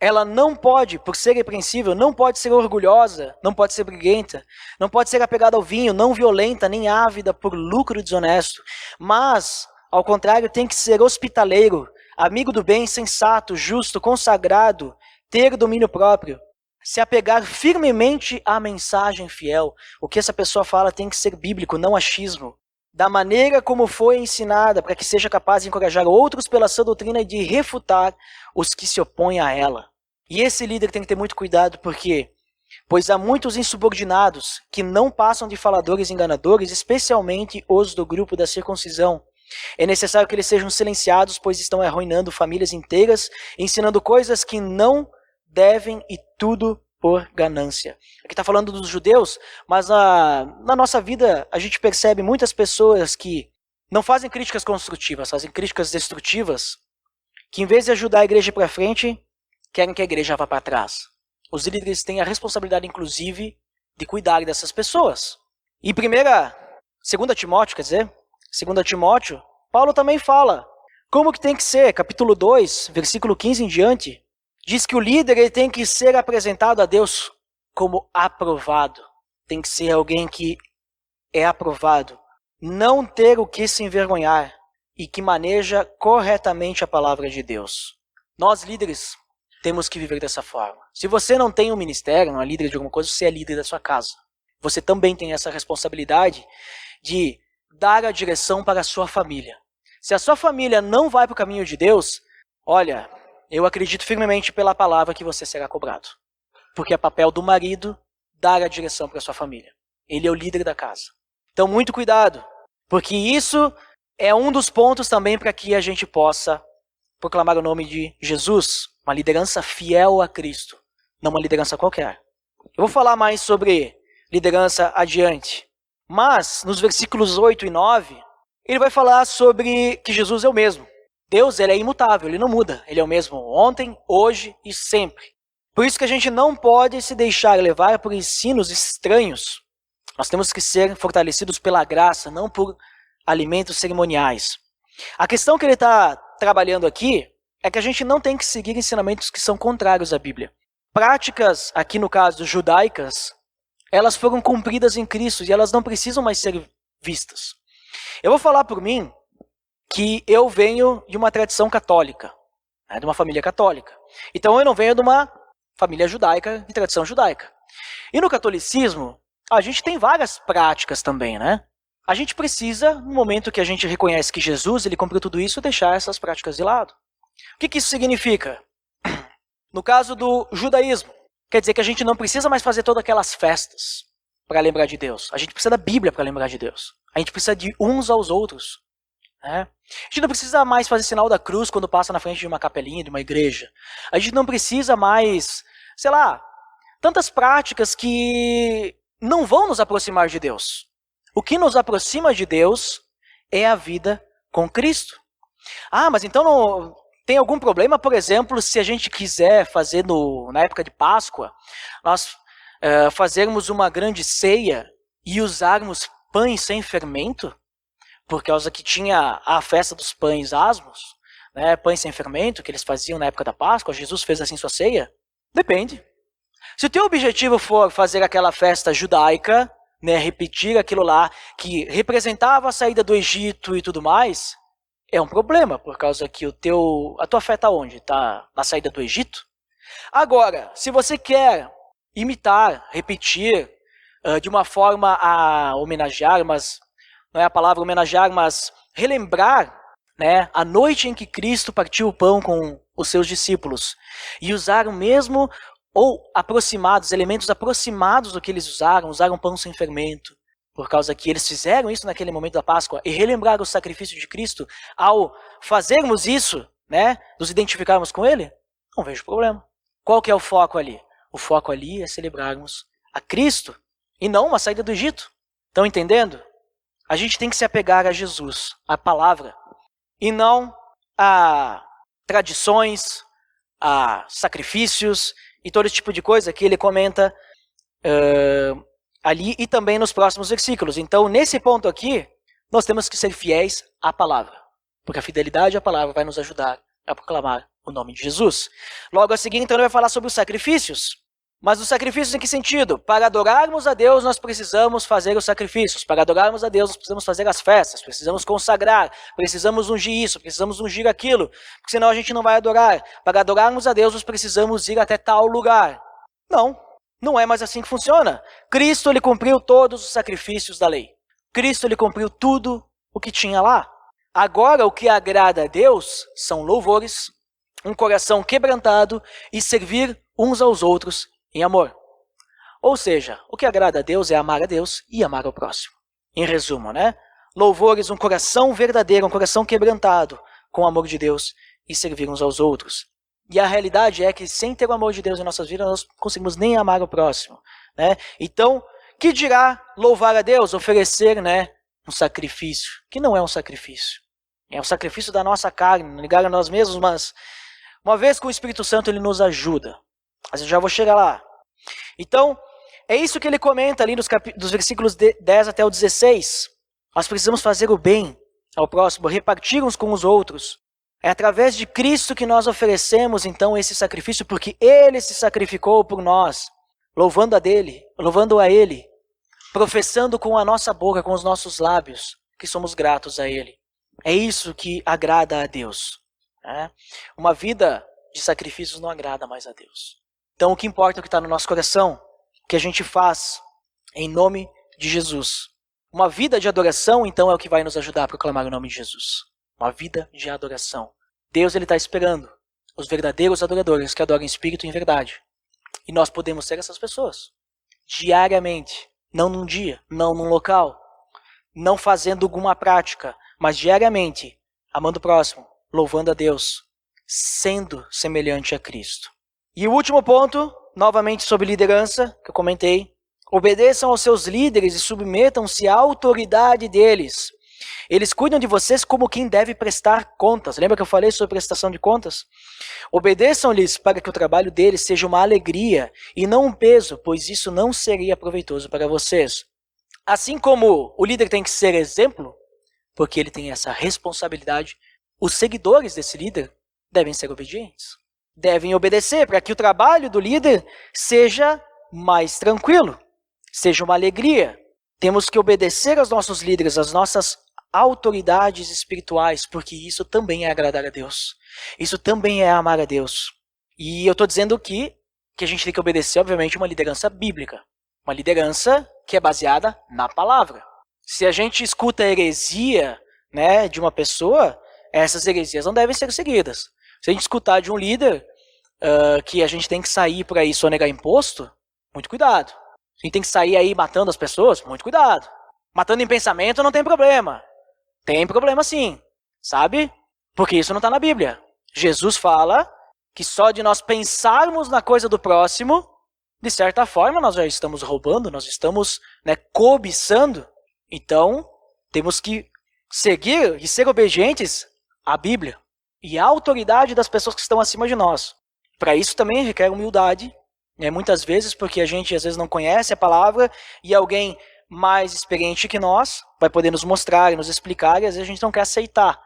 ela não pode, por ser irrepreensível, não pode ser orgulhosa, não pode ser briguenta, não pode ser apegada ao vinho, não violenta, nem ávida por lucro desonesto, mas, ao contrário, tem que ser hospitaleiro, amigo do bem, sensato, justo, consagrado, ter domínio próprio, se apegar firmemente à mensagem fiel. O que essa pessoa fala tem que ser bíblico, não achismo. Da maneira como foi ensinada, para que seja capaz de encorajar outros pela sua doutrina e de refutar os que se opõem a ela. E esse líder tem que ter muito cuidado, porque pois há muitos insubordinados que não passam de faladores enganadores, especialmente os do grupo da circuncisão. É necessário que eles sejam silenciados, pois estão arruinando famílias inteiras, ensinando coisas que não devem e tudo por ganância. Aqui está falando dos judeus, mas na nossa vida a gente percebe muitas pessoas que não fazem críticas construtivas, fazem críticas destrutivas, que em vez de ajudar a igreja para frente, querem que a igreja vá para trás. Os líderes têm a responsabilidade, inclusive, de cuidar dessas pessoas. E 2 Timóteo, Paulo também fala como que tem que ser, capítulo 2, versículo 15 em diante, diz que o líder ele tem que ser apresentado a Deus como aprovado. Tem que ser alguém que é aprovado. Não ter o que se envergonhar e que maneja corretamente a palavra de Deus. Nós, líderes, temos que viver dessa forma. Se você não tem um ministério, não é líder de alguma coisa, você é líder da sua casa. Você também tem essa responsabilidade de dar a direção para a sua família. Se a sua família não vai para o caminho de Deus, olha, eu acredito firmemente pela palavra que você será cobrado. Porque é papel do marido dar a direção para a sua família. Ele é o líder da casa. Então, muito cuidado, porque isso é um dos pontos também para que a gente possa proclamar o nome de Jesus, uma liderança fiel a Cristo, não uma liderança qualquer. Eu vou falar mais sobre liderança adiante, mas nos versículos 8 e 9, ele vai falar sobre que Jesus é o mesmo. Deus, ele é imutável, ele não muda. Ele é o mesmo ontem, hoje e sempre. Por isso que a gente não pode se deixar levar por ensinos estranhos. Nós temos que ser fortalecidos pela graça, não por alimentos cerimoniais. A questão que ele está trabalhando aqui é que a gente não tem que seguir ensinamentos que são contrários à Bíblia. Práticas, aqui no caso judaicas, elas foram cumpridas em Cristo e elas não precisam mais ser vistas. Eu vou falar por mim que eu venho de uma tradição católica, de uma família católica. Então eu não venho de uma família judaica, de tradição judaica. E no catolicismo, a gente tem várias práticas também, né? A gente precisa, no momento que a gente reconhece que Jesus ele cumpriu tudo isso, deixar essas práticas de lado. O que isso significa? No caso do judaísmo, quer dizer que a gente não precisa mais fazer todas aquelas festas para lembrar de Deus. A gente precisa da Bíblia para lembrar de Deus. A gente precisa de uns aos outros. A gente não precisa mais fazer sinal da cruz quando passa na frente de uma capelinha, de uma igreja. A gente não precisa mais, sei lá, tantas práticas que não vão nos aproximar de Deus. O que nos aproxima de Deus é a vida com Cristo. Mas então não tem algum problema, por exemplo, se a gente quiser fazer na época de Páscoa, nós fazermos uma grande ceia e usarmos pães sem fermento? Por causa que tinha a festa dos pães asmos, né, pães sem fermento, que eles faziam na época da Páscoa, Jesus fez assim sua ceia? Depende. Se o teu objetivo for fazer aquela festa judaica, né, repetir aquilo lá que representava a saída do Egito e tudo mais, é um problema, por causa que a tua fé está onde? Está na saída do Egito? Agora, se você quer imitar, repetir, de uma forma a homenagear, mas não é a palavra homenagear, mas relembrar, né, a noite em que Cristo partiu o pão com os seus discípulos e usar o mesmo ou aproximados, elementos aproximados do que eles usaram pão sem fermento, por causa que eles fizeram isso naquele momento da Páscoa e relembraram o sacrifício de Cristo, ao fazermos isso, né, nos identificarmos com ele, não vejo problema. Qual que é o foco ali? O foco ali é celebrarmos a Cristo e não uma saída do Egito. Estão entendendo? A gente tem que se apegar a Jesus, a palavra, e não a tradições, a sacrifícios e todo esse tipo de coisa que ele comenta ali e também nos próximos versículos. Então, nesse ponto aqui, nós temos que ser fiéis à palavra, porque a fidelidade à palavra vai nos ajudar a proclamar o nome de Jesus. Logo a seguir, então, ele vai falar sobre os sacrifícios. Mas os sacrifícios em que sentido? Para adorarmos a Deus, nós precisamos fazer os sacrifícios. Para adorarmos a Deus, nós precisamos fazer as festas, precisamos consagrar, precisamos ungir isso, precisamos ungir aquilo, porque senão a gente não vai adorar. Para adorarmos a Deus, nós precisamos ir até tal lugar. Não é mais assim que funciona. Cristo, ele cumpriu todos os sacrifícios da lei. Cristo, ele cumpriu tudo o que tinha lá. Agora, o que agrada a Deus são louvores, um coração quebrantado e servir uns aos outros em amor. Ou seja, o que agrada a Deus é amar a Deus e amar ao próximo. Em resumo, né? Louvores, um coração verdadeiro, um coração quebrantado com o amor de Deus e servir uns aos outros. E a realidade é que sem ter o amor de Deus em nossas vidas, nós não conseguimos nem amar o próximo, né? Então, que dirá louvar a Deus? Oferecer, né, um sacrifício, que não é um sacrifício. É um sacrifício da nossa carne, ligar a nós mesmos, mas uma vez com o Espírito Santo ele nos ajuda. Mas eu já vou chegar lá. Então, é isso que ele comenta ali dos versículos 10 até o 16. Nós precisamos fazer o bem ao próximo, repartir uns com os outros. É através de Cristo que nós oferecemos, então, esse sacrifício, porque Ele se sacrificou por nós, louvando a Ele, professando com a nossa boca, com os nossos lábios, que somos gratos a Ele. É isso que agrada a Deus. Né? Uma vida de sacrifícios não agrada mais a Deus. Então, o que importa é o que está no nosso coração, o que a gente faz em nome de Jesus. Uma vida de adoração, então, é o que vai nos ajudar a proclamar o nome de Jesus. Uma vida de adoração. Deus, ele está esperando os verdadeiros adoradores que adoram em espírito e em verdade. E nós podemos ser essas pessoas. Diariamente. Não num dia, não num local. Não fazendo alguma prática, mas diariamente, amando o próximo, louvando a Deus, sendo semelhante a Cristo. E o último ponto, novamente sobre liderança, que eu comentei. Obedeçam aos seus líderes e submetam-se à autoridade deles. Eles cuidam de vocês como quem deve prestar contas. Lembra que eu falei sobre prestação de contas? Obedeçam-lhes para que o trabalho deles seja uma alegria e não um peso, pois isso não seria proveitoso para vocês. Assim como o líder tem que ser exemplo, porque ele tem essa responsabilidade, os seguidores desse líder devem ser obedientes. Devem obedecer para que o trabalho do líder seja mais tranquilo, seja uma alegria. Temos que obedecer aos nossos líderes, às nossas autoridades espirituais, porque isso também é agradar a Deus. Isso também é amar a Deus. E eu estou dizendo que a gente tem que obedecer, obviamente, uma liderança bíblica. Uma liderança que é baseada na palavra. Se a gente escuta a heresia, né, de uma pessoa, essas heresias não devem ser seguidas. Se a gente escutar de um líder que a gente tem que sair por aí sonegar imposto, muito cuidado. Se a gente tem que sair aí matando as pessoas, muito cuidado. Matando em pensamento não tem problema. Tem problema sim, sabe? Porque isso não está na Bíblia. Jesus fala que só de nós pensarmos na coisa do próximo, de certa forma nós já estamos roubando, nós estamos, né, cobiçando. Então, temos que seguir e ser obedientes à Bíblia e à autoridade das pessoas que estão acima de nós. Para isso também requer humildade, né? Muitas vezes porque a gente às vezes não conhece a palavra e alguém mais experiente que nós vai poder nos mostrar e nos explicar e às vezes a gente não quer aceitar.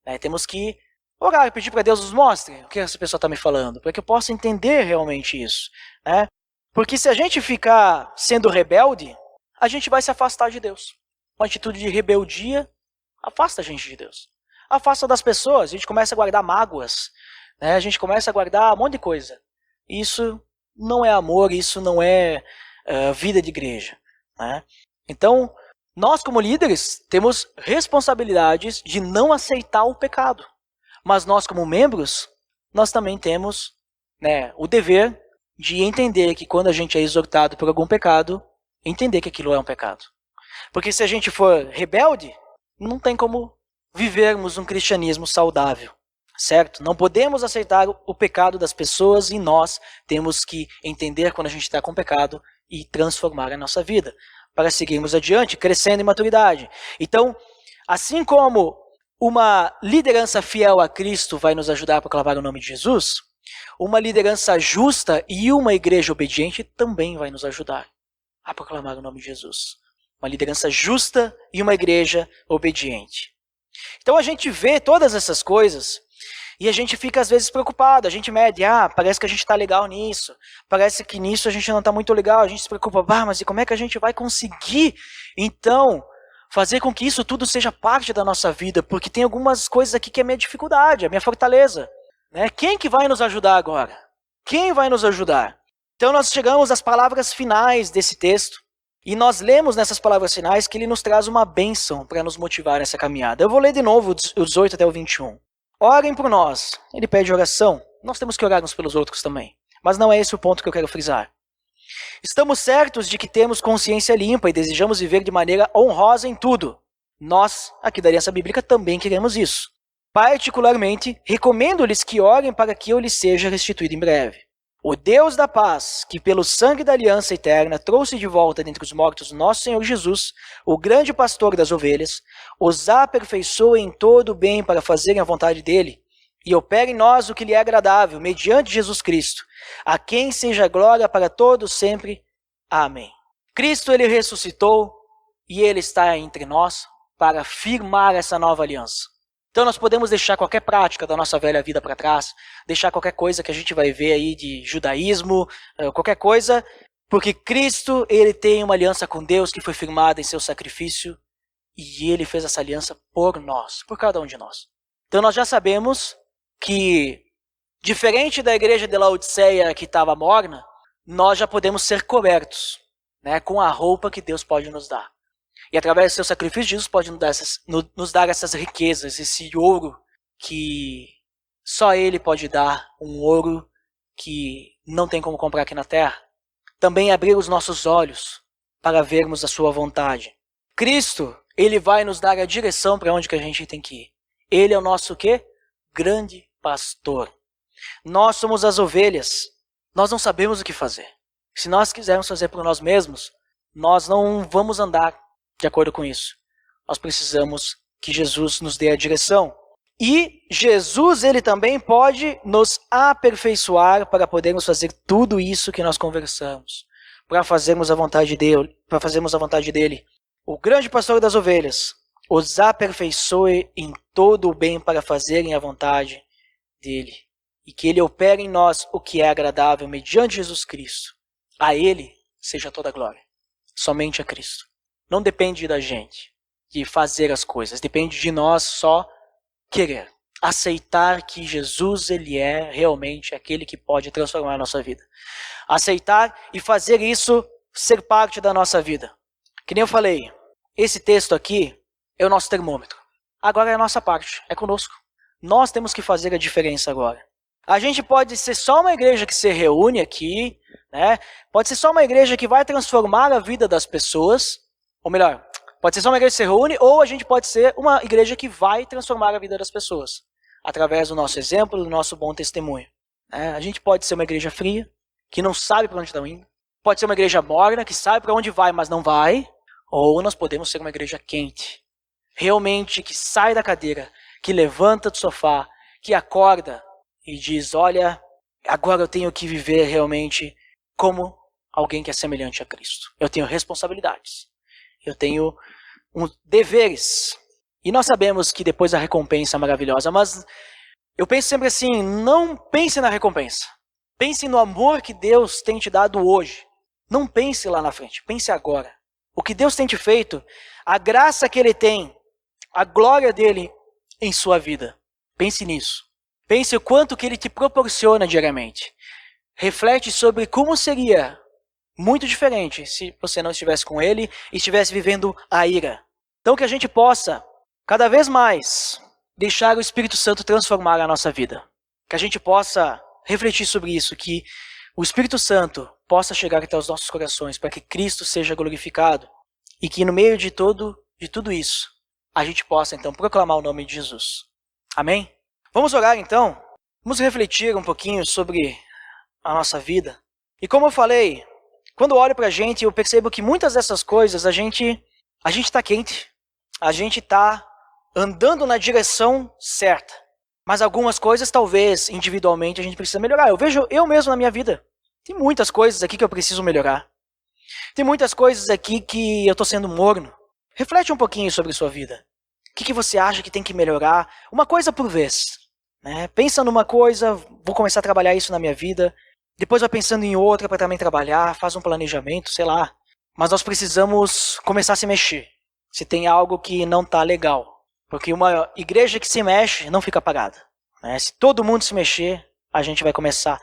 Né? Temos que orar e pedir para Deus nos mostre o que essa pessoa está me falando, para que eu possa entender realmente isso. Né? Porque se a gente ficar sendo rebelde, a gente vai se afastar de Deus. Uma atitude de rebeldia afasta a gente de Deus. Afasta das pessoas, a gente começa a guardar mágoas, né? A gente começa a guardar um monte de coisa. Isso não é amor, isso não é vida de igreja. Né? Então, nós como líderes temos responsabilidades de não aceitar o pecado. Mas nós como membros, nós também temos, né, o dever de entender que quando a gente é exortado por algum pecado, entender que aquilo é um pecado. Porque se a gente for rebelde, não tem como vivermos um cristianismo saudável, certo? Não podemos aceitar o pecado das pessoas e nós temos que entender quando a gente está com pecado e transformar a nossa vida para seguirmos adiante, crescendo em maturidade. Então, assim como uma liderança fiel a Cristo vai nos ajudar a proclamar o nome de Jesus, uma liderança justa e uma igreja obediente também vai nos ajudar a proclamar o nome de Jesus. Uma liderança justa e uma igreja obediente. Então a gente vê todas essas coisas e a gente fica às vezes preocupado, a gente mede, parece que a gente está legal nisso, parece que nisso a gente não está muito legal, a gente se preocupa, mas e como é que a gente vai conseguir, então, fazer com que isso tudo seja parte da nossa vida? Porque tem algumas coisas aqui que é a minha dificuldade, a minha fortaleza. Né? Quem que vai nos ajudar agora? Quem vai nos ajudar? Então nós chegamos às palavras finais desse texto, e nós lemos nessas palavras finais que ele nos traz uma bênção para nos motivar nessa caminhada. Eu vou ler de novo o 18 até o 21. Orem por nós. Ele pede oração. Nós temos que orar uns pelos outros também. Mas não é esse o ponto que eu quero frisar. Estamos certos de que temos consciência limpa e desejamos viver de maneira honrosa em tudo. Nós, aqui da Aliança Bíblica, também queremos isso. Particularmente, recomendo-lhes que orem para que eu lhes seja restituído em breve. O Deus da paz, que pelo sangue da aliança eterna trouxe de volta dentre os mortos nosso Senhor Jesus, o grande pastor das ovelhas, os aperfeiçoe em todo o bem para fazerem a vontade dele, e opere em nós o que lhe é agradável, mediante Jesus Cristo, a quem seja glória para todos sempre. Amém. Cristo, ele ressuscitou e ele está entre nós para firmar essa nova aliança. Então nós podemos deixar qualquer prática da nossa velha vida para trás, deixar qualquer coisa que a gente vai ver aí de judaísmo, qualquer coisa, porque Cristo, ele tem uma aliança com Deus que foi firmada em seu sacrifício e ele fez essa aliança por nós, por cada um de nós. Então nós já sabemos que, diferente da igreja de Laodiceia que estava morna, nós já podemos ser cobertos, né, com a roupa que Deus pode nos dar. E através do seu sacrifício, Jesus pode nos dar essas riquezas, esse ouro que só Ele pode dar, um ouro que não tem como comprar aqui na terra. Também abrir os nossos olhos para vermos a sua vontade. Cristo, Ele vai nos dar a direção para onde que a gente tem que ir. Ele é o nosso quê? Grande pastor. Nós somos as ovelhas. Nós não sabemos o que fazer. Se nós quisermos fazer por nós mesmos, nós não vamos andar de acordo com isso. Nós precisamos que Jesus nos dê a direção. E Jesus, ele também pode nos aperfeiçoar para podermos fazer tudo isso que nós conversamos. Para fazermos a vontade dele. O grande pastor das ovelhas os aperfeiçoe em todo o bem para fazerem a vontade dele. E que ele opere em nós o que é agradável mediante Jesus Cristo. A ele seja toda a glória. Somente a Cristo. Não depende da gente de fazer as coisas, depende de nós só querer. Aceitar que Jesus, ele é realmente aquele que pode transformar a nossa vida. Aceitar e fazer isso ser parte da nossa vida. Que nem eu falei, esse texto aqui é o nosso termômetro. Agora é a nossa parte, é conosco. Nós temos que fazer a diferença agora. A gente pode ser só uma igreja que se reúne aqui, né? Pode ser só uma igreja que vai transformar a vida das pessoas. Ou melhor, pode ser só uma igreja que se reúne, ou a gente pode ser uma igreja que vai transformar a vida das pessoas, através do nosso exemplo, do nosso bom testemunho. A gente pode ser uma igreja fria, que não sabe para onde está indo. Pode ser uma igreja morna, que sabe para onde vai, mas não vai. Ou nós podemos ser uma igreja quente, realmente que sai da cadeira, que levanta do sofá, que acorda e diz, olha, agora eu tenho que viver realmente como alguém que é semelhante a Cristo. Eu tenho responsabilidades. Eu tenho deveres. E nós sabemos que depois a recompensa é maravilhosa, mas eu penso sempre assim, não pense na recompensa. Pense no amor que Deus tem te dado hoje. Não pense lá na frente, pense agora. O que Deus tem te feito, a graça que Ele tem, a glória dEle em sua vida. Pense nisso. Pense o quanto que Ele te proporciona diariamente. Reflete sobre como seria muito diferente se você não estivesse com Ele e estivesse vivendo a ira. Então que a gente possa, cada vez mais, deixar o Espírito Santo transformar a nossa vida. Que a gente possa refletir sobre isso, que o Espírito Santo possa chegar até os nossos corações para que Cristo seja glorificado e que no meio de tudo isso, a gente possa então proclamar o nome de Jesus. Amém? Vamos orar então? Vamos refletir um pouquinho sobre a nossa vida. E como eu falei, quando eu olho pra gente, eu percebo que muitas dessas coisas a gente tá quente. A gente tá andando na direção certa. Mas algumas coisas, talvez, individualmente, a gente precisa melhorar. Eu vejo eu mesmo na minha vida. Tem muitas coisas aqui que eu preciso melhorar. Tem muitas coisas aqui que eu tô sendo morno. Reflete um pouquinho sobre a sua vida. O que você acha que tem que melhorar? Uma coisa por vez. Né? Pensa numa coisa, vou começar a trabalhar isso na minha vida. Depois vai pensando em outra para também trabalhar, faz um planejamento, sei lá. Mas nós precisamos começar a se mexer. Se tem algo que não tá legal. Porque uma igreja que se mexe não fica parada. Né? Se todo mundo se mexer, a gente vai começar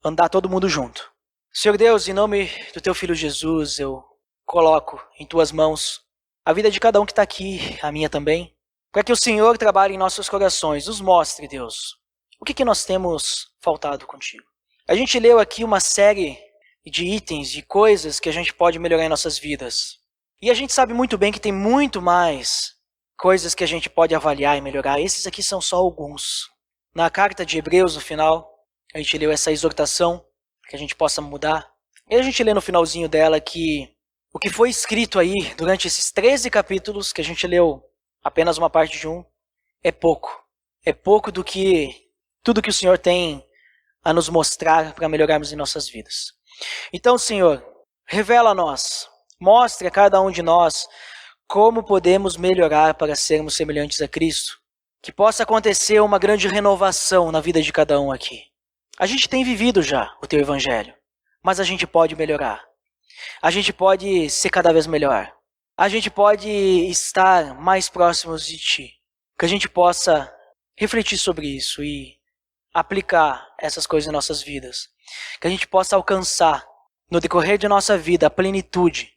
a andar todo mundo junto. Senhor Deus, em nome do teu Filho Jesus, eu coloco em tuas mãos a vida de cada um que está aqui, a minha também. Para que o Senhor trabalhe em nossos corações, nos mostre, Deus, o que nós temos faltado contigo. A gente leu aqui uma série de itens, de coisas que a gente pode melhorar em nossas vidas. E a gente sabe muito bem que tem muito mais coisas que a gente pode avaliar e melhorar. Esses aqui são só alguns. Na carta de Hebreus, no final, a gente leu essa exortação, que a gente possa mudar. E a gente lê no finalzinho dela que o que foi escrito aí durante esses 13 capítulos, que a gente leu apenas uma parte de um, é pouco. É pouco do que tudo que o Senhor tem a nos mostrar para melhorarmos em nossas vidas. Então, Senhor, revela a nós, mostre a cada um de nós como podemos melhorar para sermos semelhantes a Cristo. Que possa acontecer uma grande renovação na vida de cada um aqui. A gente tem vivido já o teu evangelho, mas a gente pode melhorar. A gente pode ser cada vez melhor. A gente pode estar mais próximos de ti. Que a gente possa refletir sobre isso e aplicar essas coisas em nossas vidas. Que a gente possa alcançar no decorrer de nossa vida a plenitude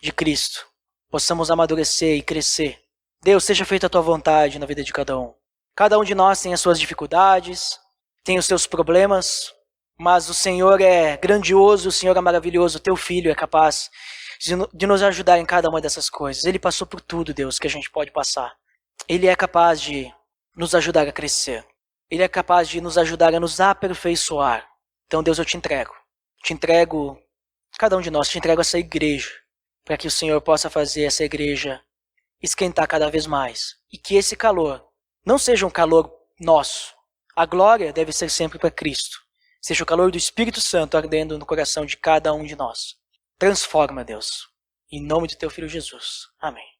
de Cristo. Possamos amadurecer e crescer. Deus, seja feita a tua vontade na vida de cada um. Cada um de nós tem as suas dificuldades, tem os seus problemas, mas o Senhor é grandioso, o Senhor é maravilhoso, o teu Filho é capaz de nos ajudar em cada uma dessas coisas. Ele passou por tudo, Deus, que a gente pode passar. Ele é capaz de nos ajudar a crescer. Ele é capaz de nos ajudar a nos aperfeiçoar. Então, Deus, eu te entrego cada um de nós, te entrego essa igreja, para que o Senhor possa fazer essa igreja esquentar cada vez mais. E que esse calor não seja um calor nosso. A glória deve ser sempre para Cristo. Seja o calor do Espírito Santo ardendo no coração de cada um de nós. Transforma, Deus. Em nome do teu Filho Jesus. Amém.